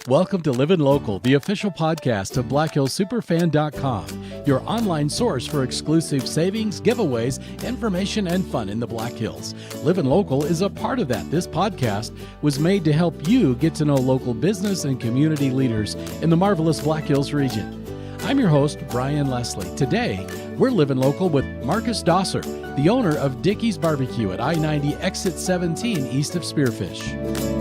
Welcome to Livin Local, the official podcast of BlackHillSuperFan.com, your online source for exclusive savings, giveaways, information, and fun in the Black Hills. Livin Local is a part of that. This podcast was made to help you get to know local business and community leaders in the marvelous Black Hills region. I'm your host, Brian Leslie. Today, we're Livin Local with Marcus Dosser, the owner of Dickeys Barbecue at I-90 Exit 17 east of Spearfish.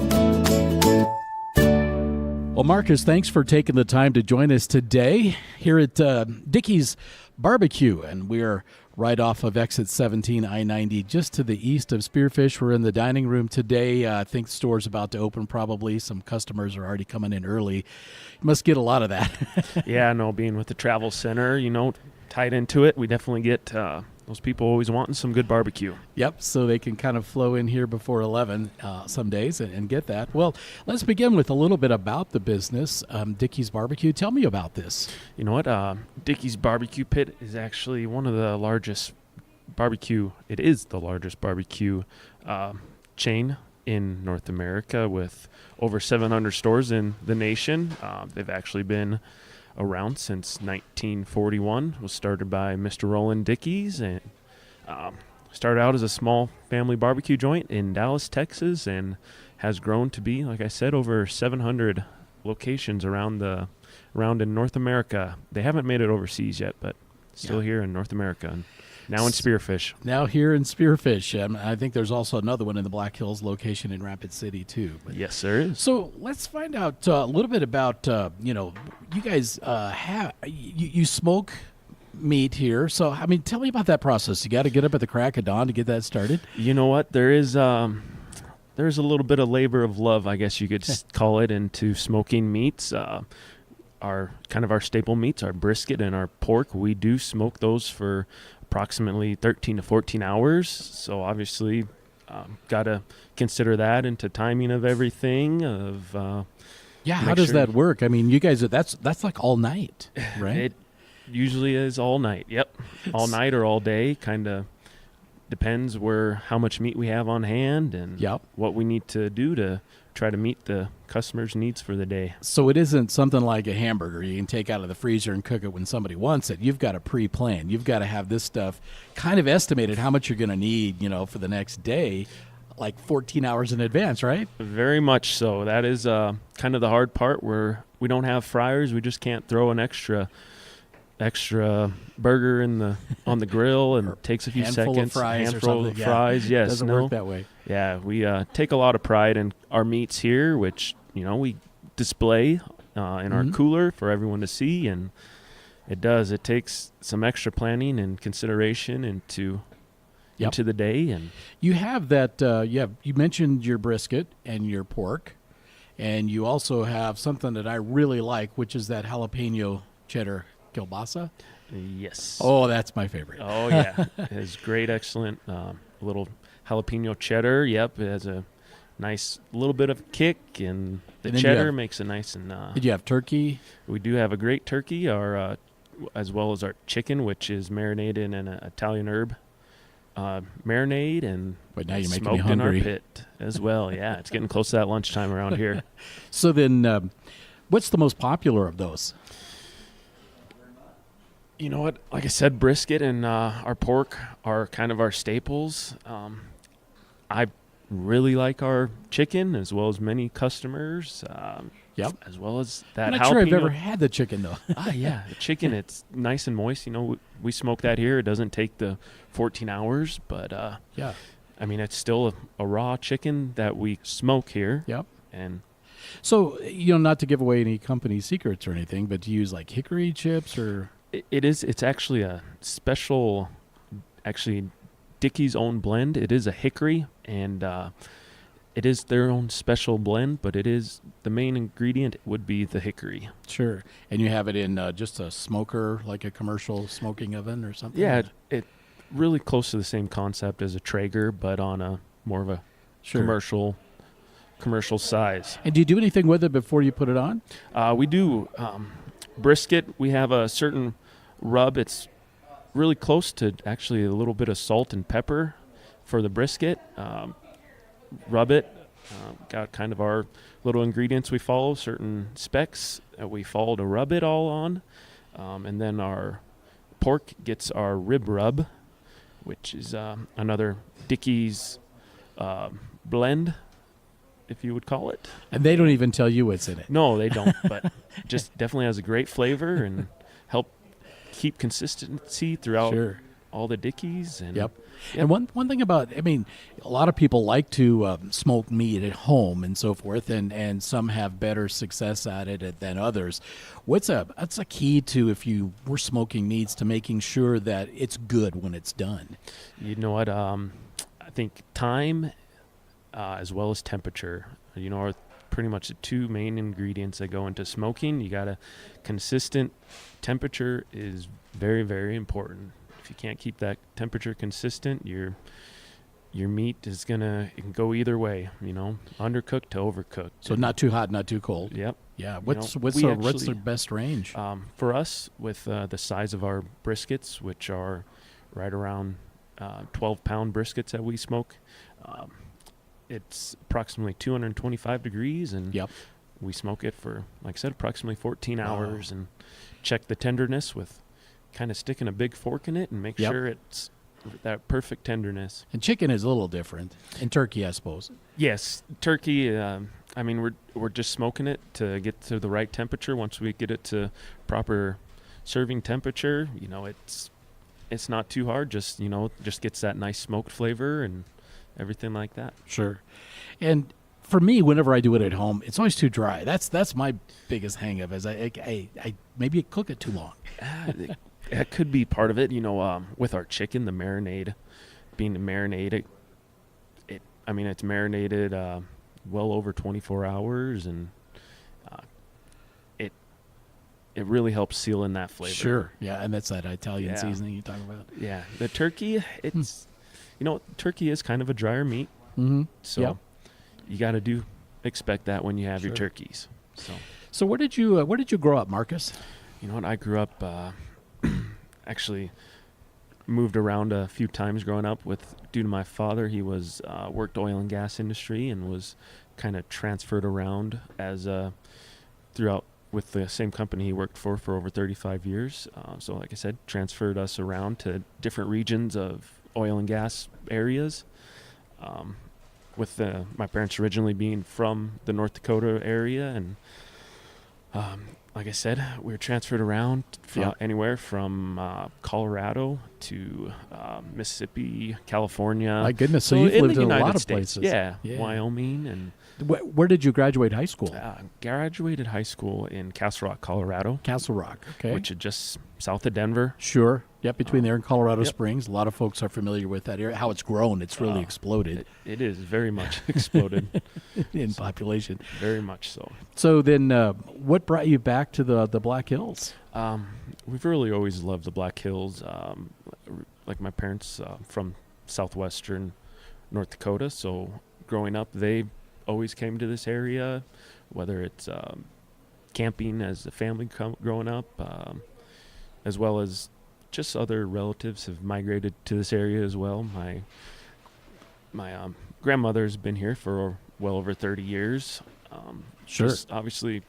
Well, Marcus, thanks for taking the time to join us today here at Dickeys Barbecue, and we're right off of Exit 17, I-90, just to the east of Spearfish. We're in the dining room today. I think the store's about to open probably. Some customers are already coming in early. You must get a lot of that. Yeah, no, being with the travel center, tied into it, we definitely get those people always wanting some good barbecue. Yep, so they can kind of flow in here before 11 some days and get that. Well, let's begin with a little bit about the business, Dickeys Barbecue. Tell me about this. You know what? Dickeys Barbecue Pit is actually one of the largest barbecue. It is the largest barbecue chain in North America with over 700 stores in the nation. They've actually been around since 1941. Was started by Mr. Roland Dickeys and started out as a small family barbecue joint in Dallas, Texas, and has grown to be, like I said, over 700 locations around in North America. They haven't made it overseas yet, but still here in North America. And now in Spearfish. Now here in Spearfish. I think there's also another one in the Black Hills location in Rapid City, too. But, yes, there is. So let's find out a little bit about, you guys you smoke meat here. So, tell me about that process. You got to get up at the crack of dawn to get that started? You know what? There's a little bit of labor of love, I guess you could call it, into smoking meats. Our staple meats, our brisket and our pork, we do smoke those for approximately 13 to 14 hours. So obviously, got to consider that into timing of everything. How does that work? You guys, that's like all night, right? It usually is all night. Yep, all night or all day. Kind of depends how much meat we have on hand and what we need to do to try to meet the customer's needs for the day. So it isn't something like a hamburger you can take out of the freezer and cook it when somebody wants it. You've got to pre-plan. You've got to have this stuff kind of estimated how much you're going to need, for the next day, like 14 hours in advance, right? Very much so. That is kind of the hard part where we don't have fryers. We just can't throw an extra burger on the grill and it takes a few seconds. Handful of fries. Yes, doesn't work that way. Yeah, we take a lot of pride in our meats here, which we display in our cooler for everyone to see, and it takes some extra planning and consideration into the day. And you have that. You mentioned your brisket and your pork, and you also have something that I really like, which is that jalapeno cheddar kielbasa. Yes. Oh, that's my favorite. Oh, yeah. It's great, excellent little jalapeno cheddar. Yep, it has a nice little bit of kick, and the cheddar makes a nice and... Did you have turkey? We do have a great turkey, as well as our chicken, which is marinated in an Italian herb marinade and now you're making me smoked hungry. in our pit as well. Yeah, it's getting close to that lunchtime around here. So then, what's the most popular of those? You know what? Like I said, brisket and our pork are kind of our staples. I really like our chicken, as well as many customers. As well as that. I'm not sure I've ever had the chicken, though. Yeah, the chicken, it's nice and moist. We smoke that here. It doesn't take the 14 hours, but it's still a raw chicken that we smoke here. Yep. And so, not to give away any company secrets or anything, but do you use like hickory chips or? It's actually a special, Dickeys' own blend. It is a hickory, and it is their own special blend, but it is the main ingredient would be the hickory. Sure. And you have it in just a smoker, like a commercial smoking oven or something? Yeah, it really close to the same concept as a Traeger, but on a more of a commercial size. And do you do anything with it before you put it on? We do. Brisket, we have a certain rub. It's really close to actually a little bit of salt and pepper for the brisket. Rub it Got kind of our little ingredients we follow, certain specs that we follow to rub it all on. And then our pork gets our rib rub, which is another Dickeys blend, if you would call it. And they don't even tell you what's in it. No, they don't, but just definitely has a great flavor and help keep consistency throughout all the Dickeys. And Yep. And one thing about, I mean, a lot of people like to smoke meat at home and so forth, and some have better success at it than others. What's a key to, if you were smoking meats, to making sure that it's good when it's done? You know what? I think time as well as temperature, are pretty much the two main ingredients that go into smoking. You got a consistent temperature is very, very important. If you can't keep that temperature consistent, your meat is it can go either way, undercooked to overcooked. So not too hot, not too cold. Yep. Yeah. What's the best range? For us, with the size of our briskets, which are right around 12-pound briskets that we smoke, it's approximately 225 degrees, and we smoke it for, like I said, approximately 14 hours, and check the tenderness with kind of sticking a big fork in it and make sure it's that perfect tenderness. And chicken is a little different. And turkey, I suppose. Yes, turkey. We're just smoking it to get to the right temperature. Once we get it to proper serving temperature, it's not too hard. Just gets that nice smoked flavor and everything like that. Sure. And for me, whenever I do it at home, it's always too dry. That's my biggest hang up, is I maybe I cook it too long. That could be part of it. With our chicken, the marinade, being marinated, it's marinated well over 24 hours, and it really helps seal in that flavor. Sure. Yeah, and that's that Italian seasoning you talk about. Yeah. The turkey, it's turkey is kind of a drier meat. Mm-hmm. So you got to expect that when you have your turkeys. So where did you grow up, Marcus? You know what? I grew up actually moved around a few times growing up due to my father. He was worked oil and gas industry and was kind of transferred around as throughout with the same company he worked for over 35 years. So like I said, transferred us around to different regions of oil and gas areas. With my parents originally being from the North Dakota area, and like I said, we were transferred around anywhere from Colorado to Mississippi, California. My goodness, so you've lived in a lot of States. places. Yeah, Wyoming. And where did you graduate high school? Graduated high school in Castle Rock, Colorado. Castle Rock, okay. Which is just south of Denver. Sure. Yep, between there and Colorado Springs. A lot of folks are familiar with that area. How it's grown, it's really exploded. It is very much exploded. In population. Very much so. So then what brought you back to the Black Hills? We've really always loved the Black Hills. Like my parents from southwestern North Dakota, so growing up, they always came to this area, whether it's camping as a family growing up, as well as just other relatives have migrated to this area as well. My grandmother's been here for well over 30 years. Sure. Just obviously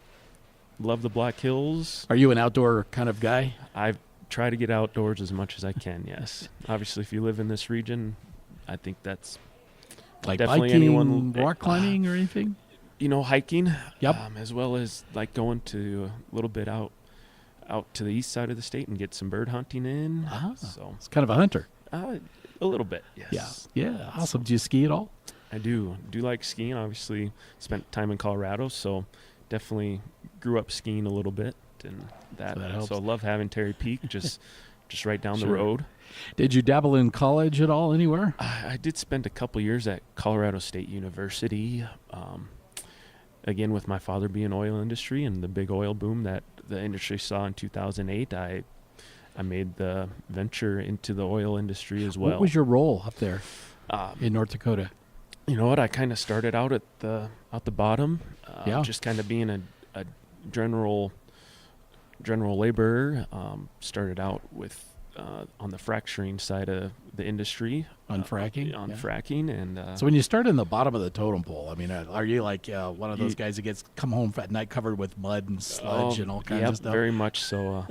love the Black Hills. Are you an outdoor kind of guy? I try to get outdoors as much as I can, yes. Obviously, if you live in this region, I think that's like definitely biking, rock climbing, or anything? Hiking. Yep. As well as like going to a little bit out to the east side of the state and get some bird hunting in. So it's kind of a hunter. A little bit, yes. Yeah. Awesome. Do you ski at all? I do like skiing. Obviously, spent time in Colorado, so definitely grew up skiing a little bit, and that helps. So I love having Terry Peak just right down the road. Did you dabble in college at all anywhere? I did spend a couple years at Colorado State University. Again, with my father being oil industry and the big oil boom that the industry saw in 2008, I made the venture into the oil industry as well. What was your role up there in North Dakota? You know what? I kind of started out at the bottom, just kind of being a general laborer. Started out with on the fracturing side of the industry. On fracking? On Yeah. fracking. And so when you start in the bottom of the totem pole, I mean, are you like one of those guys that gets come home at night covered with mud and sludge and all kinds of stuff? Very much so.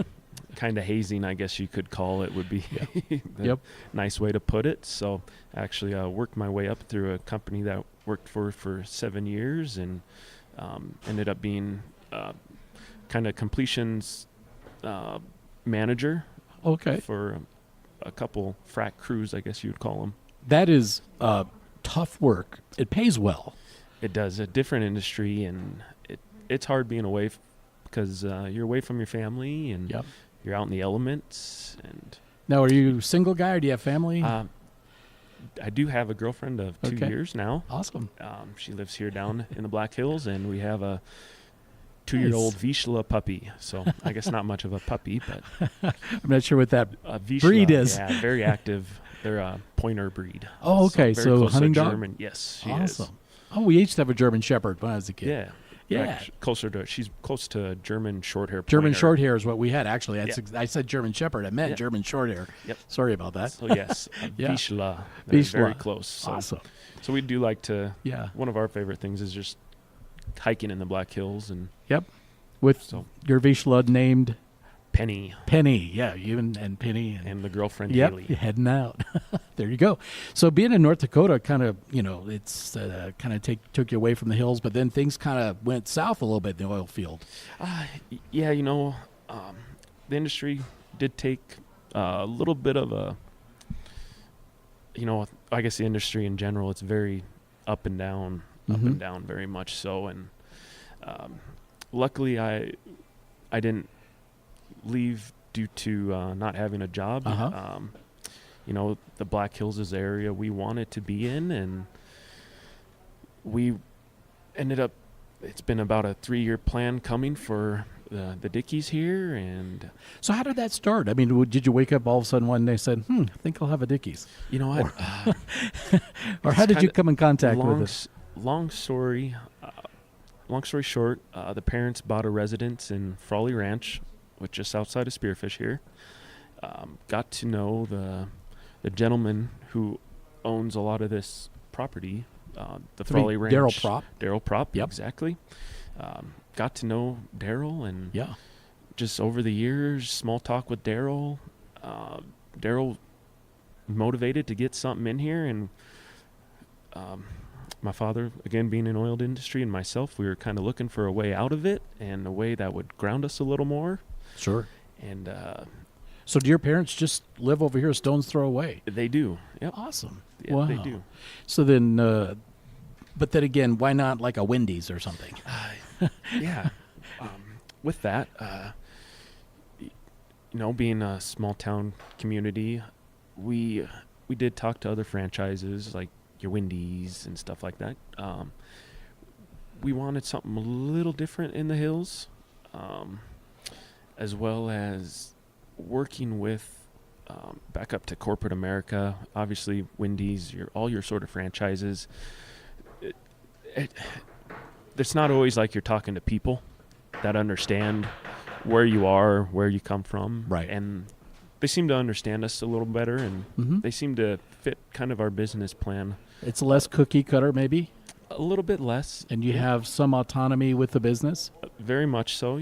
Kind of hazing, I guess you could call it, would be the nice way to put it. So actually worked my way up through a company that worked for 7 years, and ended up being kind of completions manager. Okay. For a couple frac crews, I guess you would call them. That is tough work. It pays well. It does. A different industry, and it's hard being away because you're away from your family, and you're out in the elements. And now, are you a single guy, or do you have family? I do have a girlfriend of 2 years now. Awesome. She lives here down in the Black Hills, and we have a 2-year-old Vizsla puppy. So I guess not much of a puppy, but I'm not sure what that Vizsla, breed is. Yeah, very active. They're a pointer breed. Oh, okay. So hunting dog? German. Yes, she awesome. is. Oh, we used to have a German Shepherd when I was a kid. Yeah. Yeah. She's close to German Shorthair. German Shorthair is what we had, actually. I said German Shepherd. I meant German Shorthair. Yep. Sorry about that. So, yes, Vizsla. Vizsla. Very close. So, awesome. So we do like to, one of our favorite things is just hiking in the Black Hills. And with your Vizsla named Penny. Yeah, you and Penny. And the girlfriend, Haley. Heading out. There you go. So being in North Dakota kind of, it's kind of took you away from the hills, but then things kind of went south a little bit in the oil field. Yeah, the industry did take a little bit of a, I guess the industry in general, it's very up and down very much so. And luckily I didn't leave due to not having a job. The Black Hills is the area we wanted to be in, and we ended up, it's been about a 3-year plan coming for the Dickeys here. And so how did that start? I mean, did you wake up all of a sudden one day and said, I think I'll have a Dickeys? You know what? Or how did you come in contact with it? Long story short, the parents bought a residence in Frawley Ranch, which is just outside of Spearfish here. Got to know the gentleman who owns a lot of this property, the Frawley Ranch. Daryl Prop, yep. Exactly. Got to know Daryl, and just over the years, small talk with Daryl. Daryl motivated to get something in here, and my father, again, being in the oil industry, and myself, we were kind of looking for a way out of it and a way that would ground us a little more. Sure. And so do your parents just live over here a stone's throw away? They do. Yep. Awesome. Yeah, wow. They do. So then, but then again, why not like a Wendy's or something? Yeah. With that, being a small town community, we did talk to other franchises like your Wendy's and stuff like that. We wanted something a little different in the hills, as well as working with back up to corporate America. Obviously, Wendy's, all your sort of franchises. It's not always like you're talking to people that understand where you are, where you come from, right? And they seem to understand us a little better, and they seem to fit kind of our business plan. It's less cookie cutter, maybe? A little bit less. And you have some autonomy with the business? Very much so,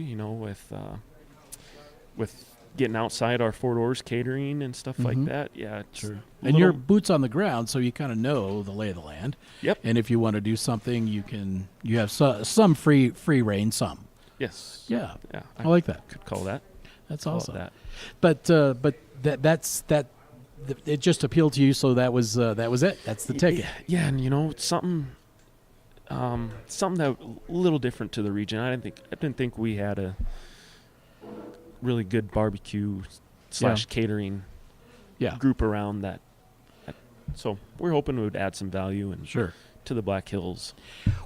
with getting outside our 4 doors catering and stuff like that. Yeah. Sure. And you're boots on the ground, so you kind of know the lay of the land. Yep. And if you want to do something, you have some free reign, some. Yes. Yeah. Yeah. I like that. Could call that. That's awesome. But that's it just appealed to you, so that was it. That's the ticket. Yeah, and something that a little different to the region. I didn't think we had a really good barbecue / catering group around that. So we're hoping it would add some value and to the Black Hills.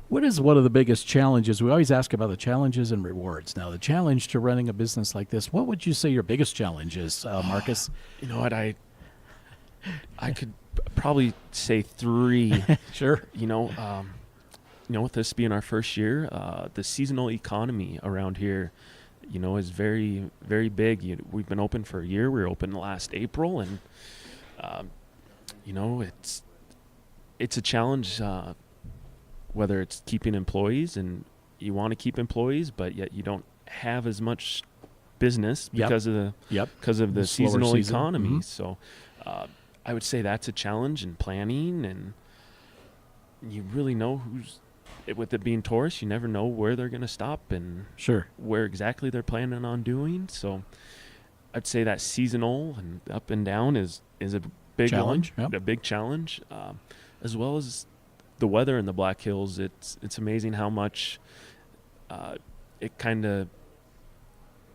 What is one of the biggest challenges? We always ask about the challenges and rewards. Now, the challenge to running a business like this, what would you say your biggest challenge is, Marcus? You know what? I could probably say 3. Sure. With this being our first year, the seasonal economy around here is very, very big. We've been open for a year. We were open last April, and it's a challenge, whether it's keeping employees, and you want to keep employees, but yet you don't have as much business because of the seasonal economy. Mm-hmm. So I would say that's a challenge in planning, and you really know with it being tourists, you never know where they're going to stop and where exactly they're planning on doing. So I'd say that seasonal and up and down is a big challenge, a big challenge, as well as the weather in the Black Hills. It's amazing how much it kind of,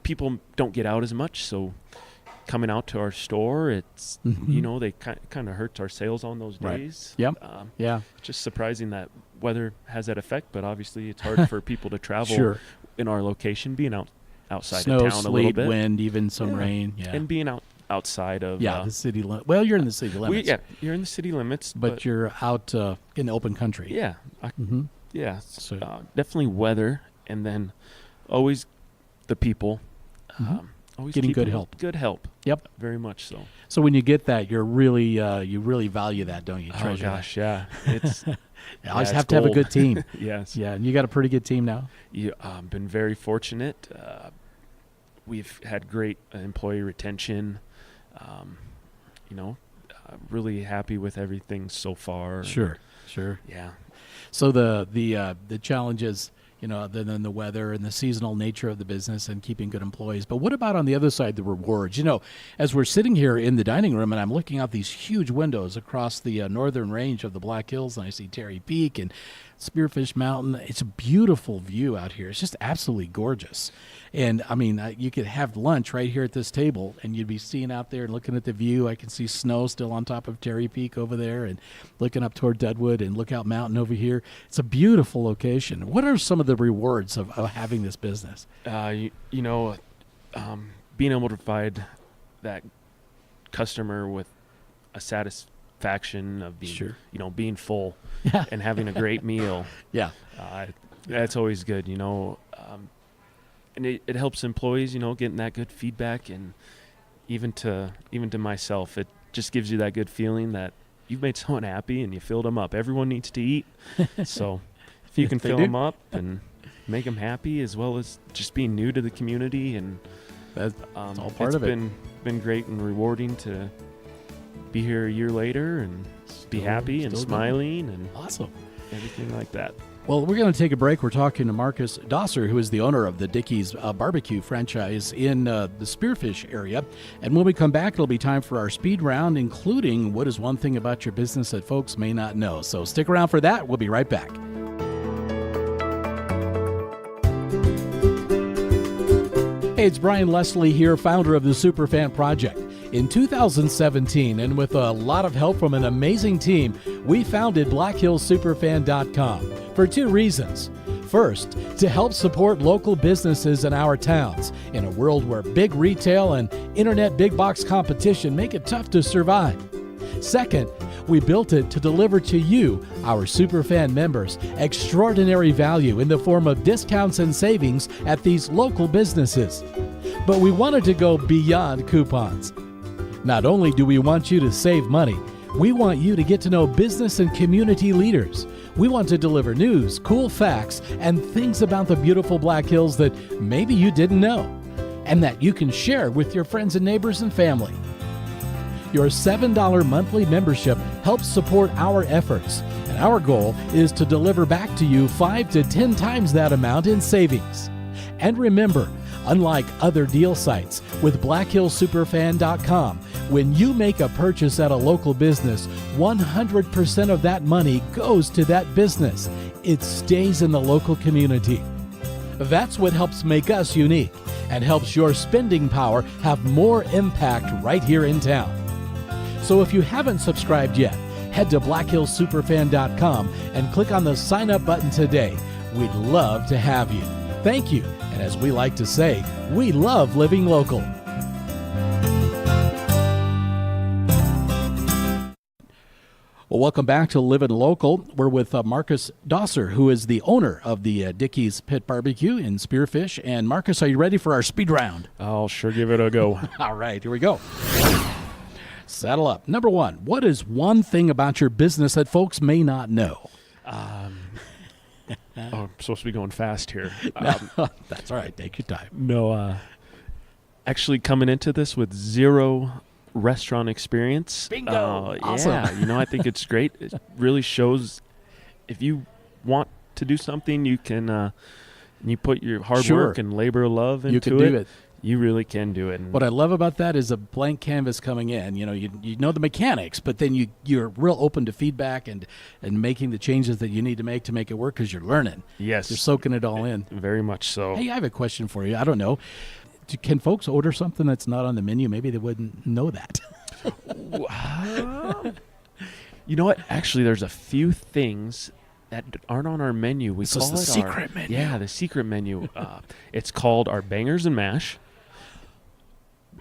people don't get out as much, so coming out to our store, it's they kind of hurts our sales on those days. Just surprising that weather has that effect, but obviously it's hard for people to travel in our location, being outside Snow, of town sleet, a little bit, wind, even some rain, and being outside of the city well, you're in the city limits. You're in the city limits, but you're out in the open country. So definitely weather, and then always the people. Always getting good help. Good help. Yep. Very much so. So when you get that, you're really you really value that, don't you? Oh gosh, yeah. It's you always have to have a good team. Yes. Yeah, and you got a pretty good team now. Been very fortunate. We've had great employee retention. Really happy with everything so far. Sure. Yeah. So the challenges, other than the weather and the seasonal nature of the business and keeping good employees. But what about on the other side, the rewards? As we're sitting here in the dining room and I'm looking out these huge windows across the northern range of the Black Hills, and I see Terry Peak and Spearfish Mountain. It's a beautiful view out here. It's just absolutely gorgeous. And, you could have lunch right here at this table, and you'd be seeing out there and looking at the view. I can see snow still on top of Terry Peak over there, and looking up toward Deadwood and Lookout Mountain over here. It's a beautiful location. What are some of the rewards of having this business? Being able to provide that customer with a satisfaction of being, being full and having a great meal. Yeah. That's always good, and it helps employees, getting that good feedback, and even to myself, it just gives you that good feeling that you've made someone happy and you filled them up. Everyone needs to eat. So if you can fill them up and make them happy, as well as just being new to the community, and that's all part of it. It's been great and rewarding to be here a year later and be happy and smiling and awesome, everything like that. Well, we're going to take a break. We're talking to Marcus Dosser, who is the owner of the Dickeys barbecue franchise in the Spearfish area. And when we come back, it'll be time for our speed round, including what is one thing about your business that folks may not know. So stick around for that. We'll be right back. Hey, it's Brian Leslie here, founder of the Superfan Project. In 2017, and with a lot of help from an amazing team, we founded BlackHillSuperFan.com for two reasons. First, to help support local businesses in our towns in a world where big retail and internet big box competition make it tough to survive. Second, we built it to deliver to you, our Superfan members, extraordinary value in the form of discounts and savings at these local businesses. But we wanted to go beyond coupons. Not only do we want you to save money, we want you to get to know business and community leaders. We want to deliver news, cool facts, and things about the beautiful Black Hills that maybe you didn't know, and that you can share with your friends and neighbors and family. Your $7 monthly membership helps support our efforts, and our goal is to deliver back to you 5 to 10 times that amount in savings. And remember, unlike other deal sites, with BlackHillSuperFan.com, when you make a purchase at a local business, 100% of that money goes to that business. It stays in the local community. That's what helps make us unique and helps your spending power have more impact right here in town. So if you haven't subscribed yet, head to BlackHillSuperFan.com and click on the sign up button today. We'd love to have you. Thank you. And as we like to say, we love living local. Well, welcome back to Livin Local. We're with Marcus Dosser, who is the owner of the Dickeys Pit Barbecue in Spearfish. And Marcus, are you ready for our speed round? I'll sure give it a go. All right, here we go. Saddle up. Number one, what is one thing about your business that folks may not know? I'm supposed to be going fast here. That's all right. Take your time. No, actually coming into this with zero restaurant experience. Bingo! Awesome. Yeah, I think it's great. It really shows if you want to do something, you can, you put your hard work and labor of love into you can do it. You really can do it. And what I love about that is a blank canvas coming in. You know the mechanics, but then you're real open to feedback and making the changes that you need to make it work because you're learning. Yes. You're soaking it all in. Very much so. Hey, I have a question for you. I don't know. Can folks order something that's not on the menu? Maybe they wouldn't know that. You know what? Actually, there's a few things that aren't on our menu. We So call it's it the secret menu. Yeah, the secret menu. It's called our bangers and mash.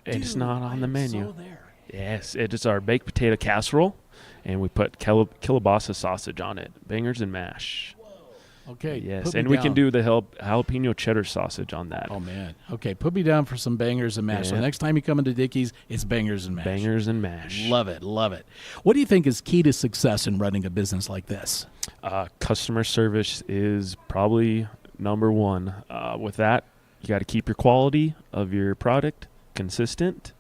It's not on the menu. So there. Yes, it is our baked potato casserole, and we put kielbasa sausage on it. Bangers and mash. Okay. Yes, and we can do the jalapeno cheddar sausage on that. Oh, man. Okay, put me down for some bangers and mash. Yeah. So next time you come into Dickeys, it's bangers and mash. Bangers and mash. Love it, love it. What do you think is key to success in running a business like this? Customer service is probably number one. With that, you got to keep your quality of your product consistent,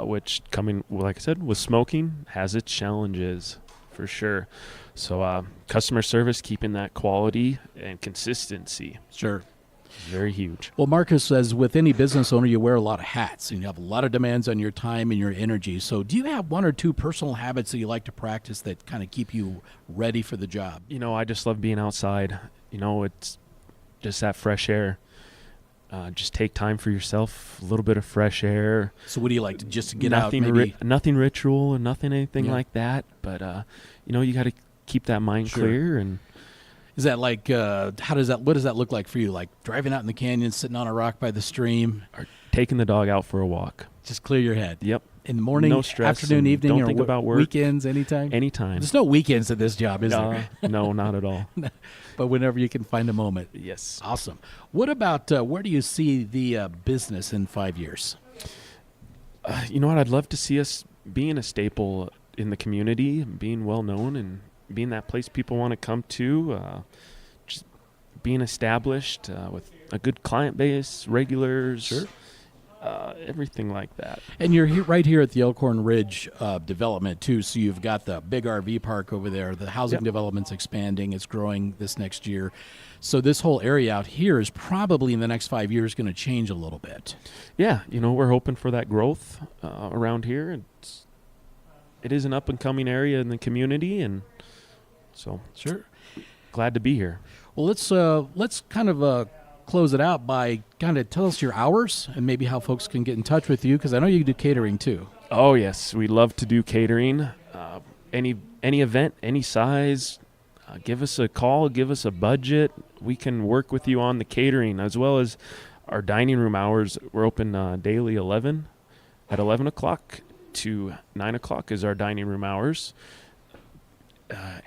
which like I said, with smoking has its challenges for sure. So customer service, keeping that quality and consistency. Sure. Is very huge. Well, Marcus says with any business owner, you wear a lot of hats and you have a lot of demands on your time and your energy. So do you have one or two personal habits that you like to practice that kind of keep you ready for the job? I just love being outside. It's just that fresh air. Just take time for yourself, a little bit of fresh air. So what do you like to just get nothing out? Maybe nothing ritual and anything like that. But, you got to keep that mind clear. And is that like, what does that look like for you? Like driving out in the canyon, sitting on a rock by the stream? Or taking the dog out for a walk. Just clear your head. Yep. In the morning, no stress, afternoon, evening, don't or think about work. Weekends, anytime? Anytime. There's no weekends at this job, is there? No, not at all. But whenever you can find a moment. Yes. Awesome. What about where do you see the business in 5 years? You know what? I'd love to see us being a staple in the community, being well known, and being that place people want to come to. Just being established with a good client base, regulars. Sure. Everything like that. And you're right here at the Elkhorn Ridge development, too. So you've got the big RV park over there. The housing development's expanding. It's growing this next year. So this whole area out here is probably in the next 5 years going to change a little bit. Yeah, we're hoping for that growth around here. It is an up-and-coming area in the community, and so sure, glad to be here. Well, let's kind of close it out by kind of tell us your hours and maybe how folks can get in touch with you, because I know you do catering too. Oh yes, we love to do catering. Any event, any size, give us a call, give us a budget. We can work with you on the catering as well as our dining room hours. We're open daily at 11 o'clock to 9 o'clock is our dining room hours.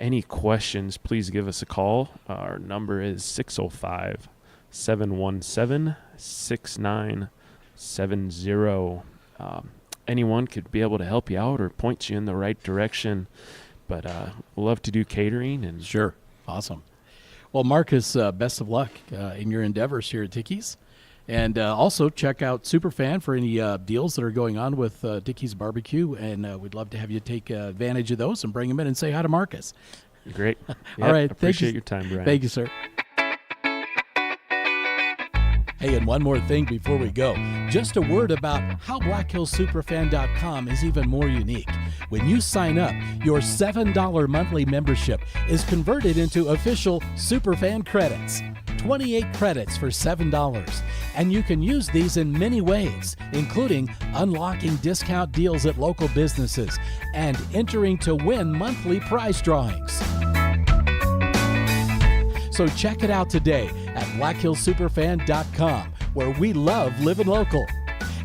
Any questions, please give us a call. Our number is 605-717-6970. Anyone could be able to help you out or point you in the right direction, but we'll love to do catering. And sure. Awesome. Well, Marcus, best of luck in your endeavors here at Dickeys. And also check out Superfan for any deals that are going on with Dickeys Barbecue, and we'd love to have you take advantage of those and bring them in and say hi to Marcus. Great. All right. Appreciate your time, Brian. Thank you, sir. Hey, and one more thing before we go. Just a word about how BlackHillSuperFan.com is even more unique. When you sign up, your $7 monthly membership is converted into official Superfan credits. 28 credits for $7. And you can use these in many ways, including unlocking discount deals at local businesses and entering to win monthly prize drawings. So check it out today at BlackHillSuperFan.com, where we love living local.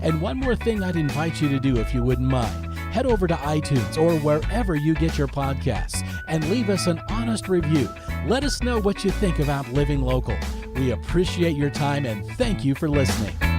And one more thing I'd invite you to do if you wouldn't mind. head over to iTunes or wherever you get your podcasts and leave us an honest review. Let us know what you think about Living Local. We appreciate your time and thank you for listening.